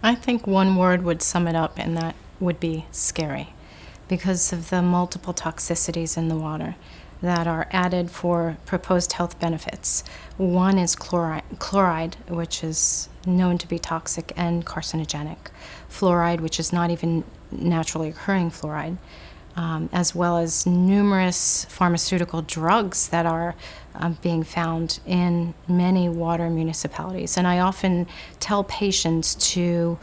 I think one word would sum it up, and that would be scary, because of the multiple toxicities in the water that are added for proposed health benefits. One is chloride, which is known to be toxic and carcinogenic. Fluoride, which is not even naturally occurring fluoride, as well as numerous pharmaceutical drugs that are being found in many water municipalities. And I often tell patients to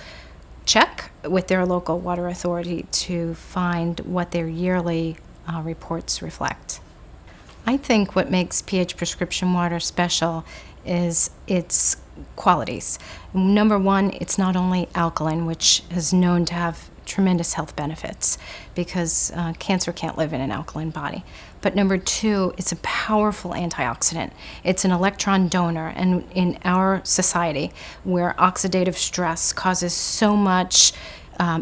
check with their local water authority to find what their yearly reports reflect. I think what makes pH prescription water special is its qualities. Number one, it's not only alkaline, which is known to have tremendous health benefits because cancer can't live in an alkaline body. But number two, it's a powerful antioxidant. It's an electron donor, and in our society where oxidative stress causes so much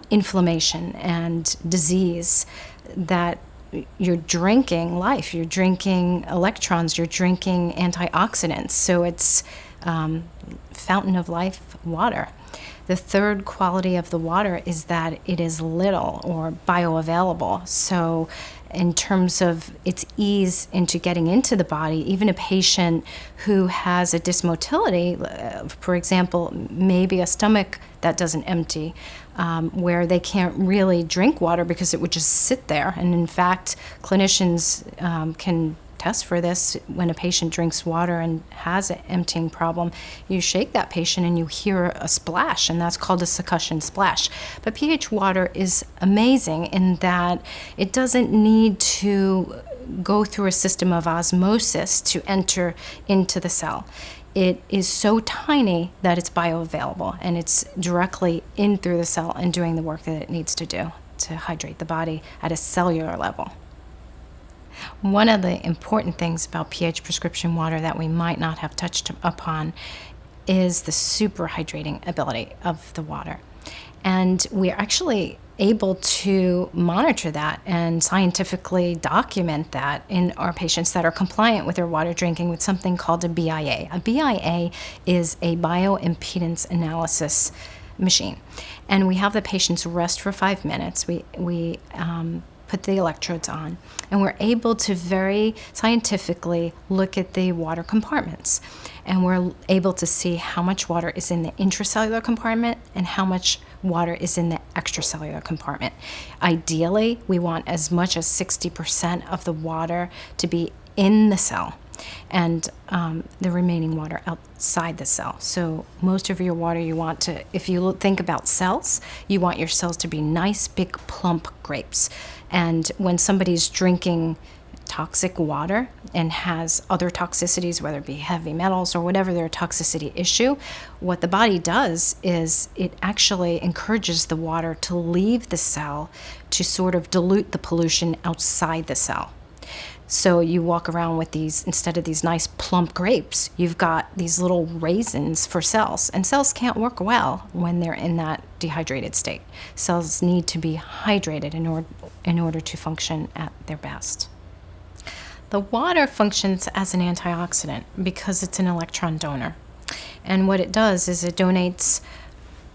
inflammation and disease, that you're drinking life, you're drinking electrons, you're drinking antioxidants. So it's fountain of life water. The third quality of the water is that it is little or bioavailable. So in terms of its ease into getting into the body, even a patient who has a dysmotility, for example, maybe a stomach that doesn't empty, where they can't really drink water because it would just sit there. And in fact, clinicians can test for this. When a patient drinks water and has an emptying problem, you shake that patient and you hear a splash, and that's called a succussion splash. But pH water is amazing in that it doesn't need to go through a system of osmosis to enter into the cell. It is so tiny that it's bioavailable, and it's directly in through the cell and doing the work that it needs to do to hydrate the body at a cellular level. One of the important things about pH prescription water that we might not have touched upon is the super hydrating ability of the water. And we're actually able to monitor that and scientifically document that in our patients that are compliant with their water drinking with something called a BIA. A BIA is a bioimpedance analysis machine. And we have the patients rest for 5 minutes. We put the electrodes on, and we're able to very scientifically look at the water compartments. And we're able to see how much water is in the intracellular compartment and how much water is in the extracellular compartment. Ideally, we want as much as 60% of the water to be in the cell, and the remaining water outside the cell. So most of your water you want to, if you think about cells, you want your cells to be nice, big, plump grapes. And when somebody's drinking toxic water and has other toxicities, whether it be heavy metals or whatever their toxicity issue, what the body does is it actually encourages the water to leave the cell to sort of dilute the pollution outside the cell. So you walk around with these, instead of these nice plump grapes, you've got these little raisins for cells. And cells can't work well when they're in that dehydrated state. Cells need to be hydrated in order to function at their best. The water functions as an antioxidant because it's an electron donor. And what it does is it donates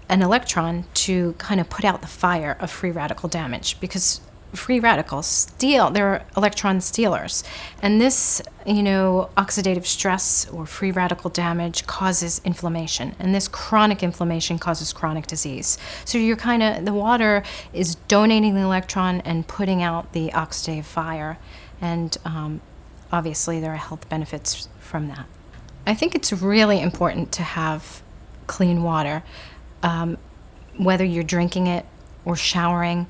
an electron to kind of put out the fire of free radical damage, because free radicals steal, they're electron stealers. And this, oxidative stress or free radical damage causes inflammation. And this chronic inflammation causes chronic disease. So the water is donating the electron and putting out the oxidative fire. And obviously there are health benefits from that. I think it's really important to have clean water, whether you're drinking it or showering,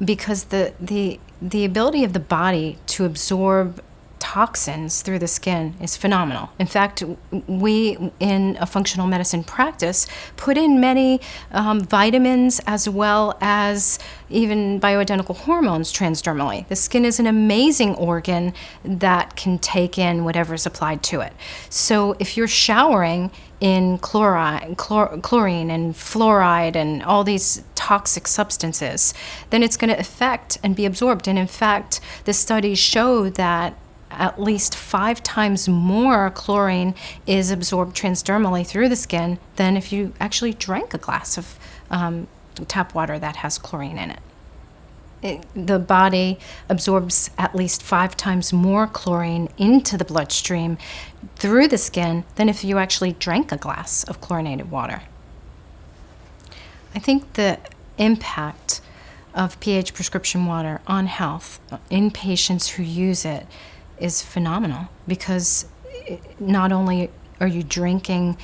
because the ability of the body to absorb toxins through the skin is phenomenal. In fact, we in a functional medicine practice put in many vitamins as well as even bioidentical hormones transdermally. The skin is an amazing organ that can take in whatever's applied to it. So if you're showering in chlorine and fluoride and all these toxic substances, then it's going to affect and be absorbed. And in fact, the studies show that at least 5 times more chlorine is absorbed transdermally through the skin than if you actually drank a glass of tap water that has chlorine in it. The body absorbs at least 5 times more chlorine into the bloodstream through the skin than if you actually drank a glass of chlorinated water. I think the impact of pH prescription water on health in patients who use it is phenomenal, because not only are you drinking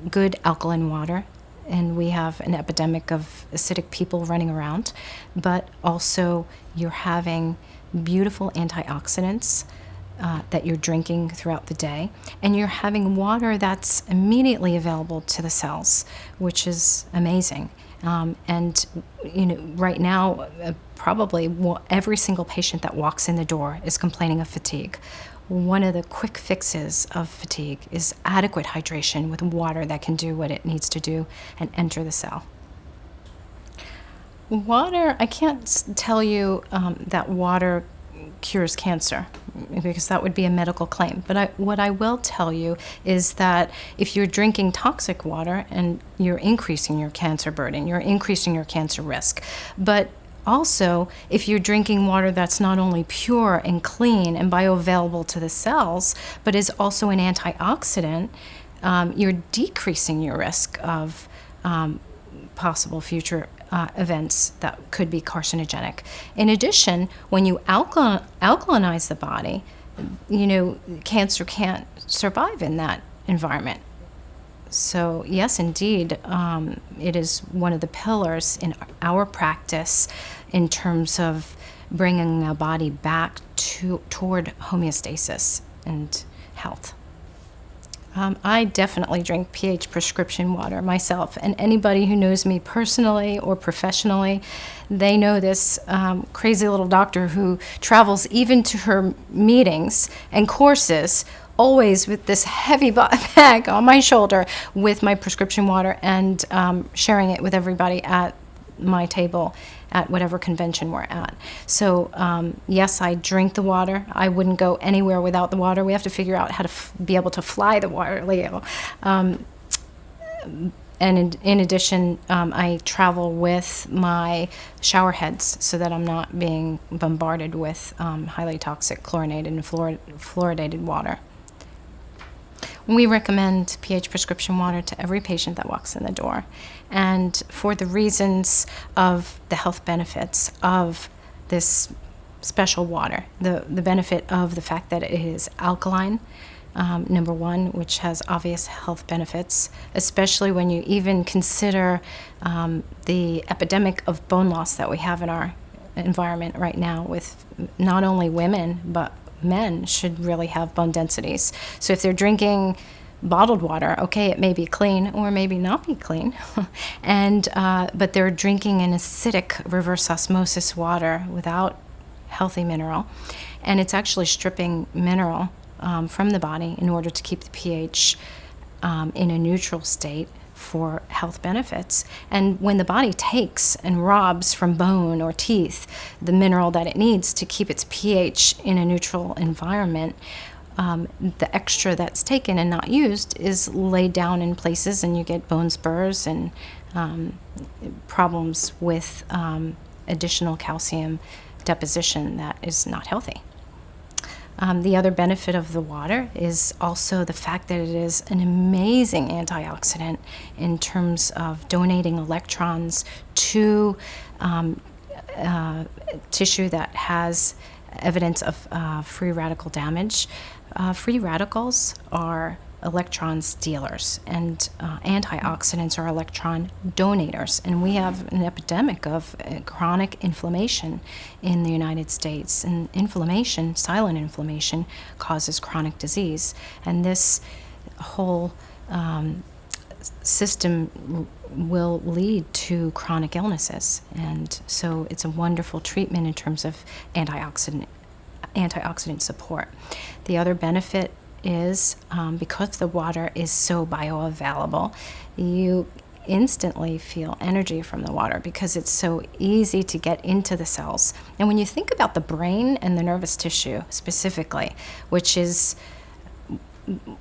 good alkaline water, and we have an epidemic of acidic people running around, but also you're having beautiful antioxidants that you're drinking throughout the day, and you're having water that's immediately available to the cells, which is amazing. And right now, probably every single patient that walks in the door is complaining of fatigue. One of the quick fixes of fatigue is adequate hydration with water that can do what it needs to do and enter the cell. Water, I can't tell you that water cures cancer, because that would be a medical claim. But what I will tell you is that if you're drinking toxic water, and you're increasing your cancer burden, you're increasing your cancer risk. But also, if you're drinking water that's not only pure and clean and bioavailable to the cells, but is also an antioxidant, you're decreasing your risk of possible future events that could be carcinogenic. In addition, when you alkalinize the body, cancer can't survive in that environment. So yes, indeed, it is one of the pillars in our practice in terms of bringing a body back toward homeostasis and health. I definitely drink pH prescription water myself, and anybody who knows me personally or professionally, they know this crazy little doctor who travels even to her meetings and courses always with this heavy bag on my shoulder with my prescription water, and sharing it with everybody at my table at whatever convention we're at. So yes, I drink the water. I wouldn't go anywhere without the water. We have to figure out how to be able to fly the water, Leo. And in addition, I travel with my shower heads so that I'm not being bombarded with highly toxic chlorinated and fluoridated water. We recommend pH prescription water to every patient that walks in the door, and for the reasons of the health benefits of this special water. The benefit of the fact that it is alkaline, number one, which has obvious health benefits, especially when you even consider the epidemic of bone loss that we have in our environment right now, with not only women, but men should really have bone densities. So if they're drinking bottled water, okay, it may be clean or maybe not be clean, but they're drinking an acidic reverse osmosis water without healthy mineral, and it's actually stripping mineral from the body in order to keep the pH in a neutral state for health benefits. And when the body takes and robs from bone or teeth the mineral that it needs to keep its pH in a neutral environment, the extra that's taken and not used is laid down in places, and you get bone spurs and problems with additional calcium deposition that is not healthy. The other benefit of the water is also the fact that it is an amazing antioxidant in terms of donating electrons to tissue that has evidence of free radical damage. Free radicals are electron stealers, and antioxidants are electron donators. And we have an epidemic of chronic inflammation in the United States. And inflammation, silent inflammation, causes chronic disease. And this whole system will lead to chronic illnesses. And so it's a wonderful treatment in terms of antioxidant support. The other benefit is because the water is so bioavailable, instantly feel energy from the water because it's so easy to get into the cells. And when you think about the brain and the nervous tissue specifically, which is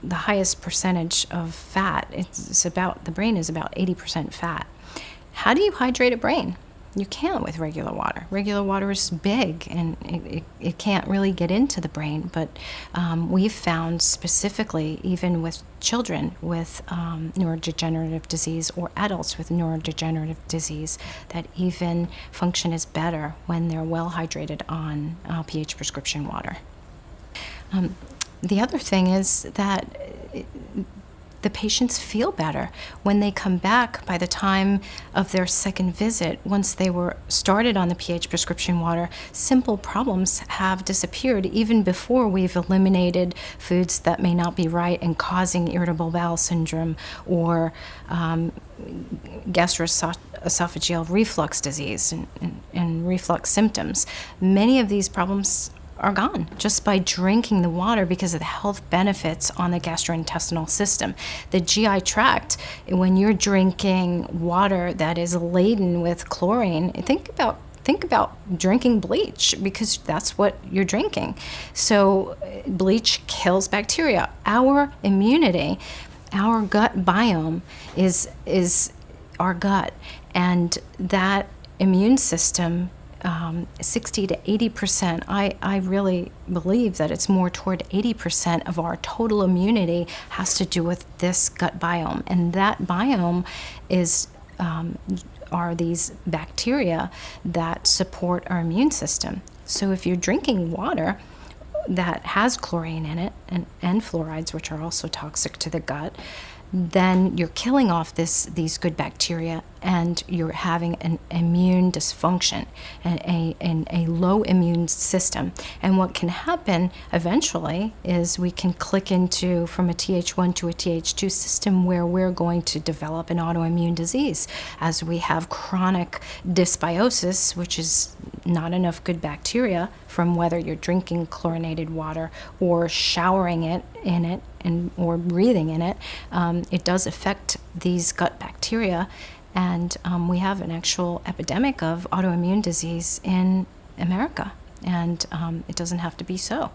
the highest percentage of fat, the brain is about 80% fat. How do you hydrate a brain? You can't with regular water. Regular water is big and it can't really get into the brain, but we've found specifically even with children with neurodegenerative disease or adults with neurodegenerative disease that even function is better when they're well hydrated on pH prescription water. The other thing is that the patients feel better when they come back by the time of their second visit. Once they were started on the pH prescription water, simple problems have disappeared even before we've eliminated foods that may not be right and causing irritable bowel syndrome or gastroesophageal reflux disease and reflux symptoms. Many of these problems are gone just by drinking the water because of the health benefits on the gastrointestinal system. The GI tract, when you're drinking water that is laden with chlorine, think about drinking bleach because that's what you're drinking. So bleach kills bacteria. Our immunity, our gut biome is our gut, and that immune system 60 to 80%, I really believe that it's more toward 80% of our total immunity has to do with this gut biome. And that biome are these bacteria that support our immune system. So if you're drinking water that has chlorine in it and fluorides, which are also toxic to the gut, then you're killing off these good bacteria and you're having an immune dysfunction and a low immune system. And what can happen eventually is we can click into from a Th1 to a Th2 system where we're going to develop an autoimmune disease as we have chronic dysbiosis, which is not enough good bacteria from whether you're drinking chlorinated water or showering in it or breathing in it. It does affect these gut bacteria, and we have an actual epidemic of autoimmune disease in America, and it doesn't have to be so.